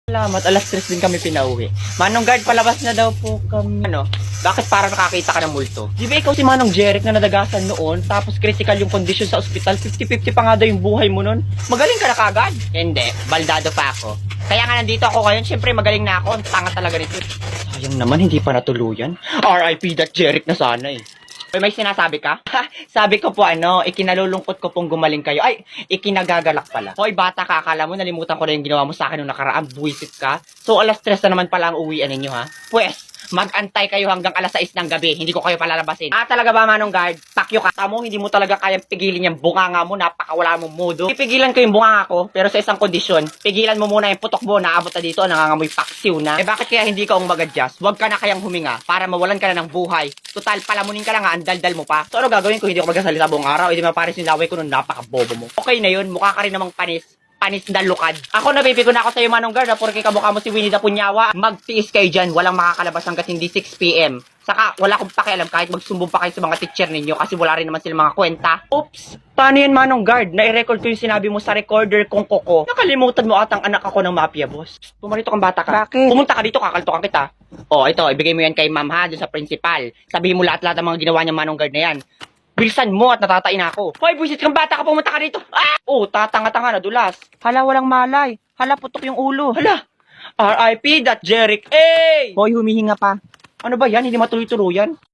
Salamat, alas 3 din kami pinauwi. Manong guard, palabas na daw po kami. Ano? Bakit parang nakakita ka ng multo? Di ba ikaw si Manong Jeric na nadagasan noon, tapos critical yung condition sa ospital, 50-50 pa nga daw yung buhay mo noon? Magaling ka na kagad? Hindi, baldado pa ako. Kaya nga nandito ako ngayon, syempre magaling na ako, ang tanga talaga nito. Sayang naman, hindi pa natuluyan. RIP that Jeric na sana eh. May sinasabi ka? Ha, sabi ko po ikinalulungkot ko pong gumaling kayo. Ay, ikinagagalak pala. Hoy, bata ka, akala mo nalimutan ko na yung ginawa mo sa akin nung nakaraan. Buwisit ka. So, alas 3 na naman pala ang uwian ninyo, ha? Pwes, mag-antay kayo hanggang alas 6 ng gabi. Hindi ko kayo palalabasin. Talaga ba, Manong Guard? Pakyo ka. Tamo, hindi mo talaga kayang pigilin yung bunganga mo. Napakawala mong modo. Pipigilan ko yung bunganga ko, pero sa isang kondisyon. Pigilan mo muna yung putok mo. Naabot na dito, nangangamoy paksiw na. Bakit kaya hindi ka mag-adjust? Huwag ka na kayang huminga para mawalan ka na ng buhay. Total, palamunin ka lang ang daldal mo pa. So, ano gagawin ko? Hindi ako magsasalita buong araw. Hindi maparis yung laway ko nung napakabobo mo. Okay na yun. Mukha ka rin namang panis na lukad. Ako nabibigo na ako sa'yo, Manong Guard, porque kamukha mo si Winnie the Punyawa. Magtiis kayo dyan. Walang makakalabas hanggat hindi 6 PM. Saka, wala akong pakialam kahit magsumbong pa kayo sa mga teacher ninyo kasi wala rin naman sila mga kwenta. Oops! Paano yan, Manong Guard? Na-record ko yung sinabi mo sa recorder kong koko. Nakalimutan mo atang anak ako ng mafia, boss. Pumarito kang bata ka. Bakit? Pumunta ka dito, kakaltokan kita. Oh, ito, ibigay mo yan kay ma'am ha, dun sa principal. Sabihin mo lahat-lahat ng mga ginawa niya, Manong Guard na yan. Bilisan mo at natatain ako. Hoy, buisit kang bata ka, pumunta ka dito. Oh, tatanga-tanga, nadulas. Hala, walang malay. Hala, putok yung ulo. Hala, RIP that Jeric. Hoy, humihinga pa. Ano ba yan? Hindi matuloy-tuluyan.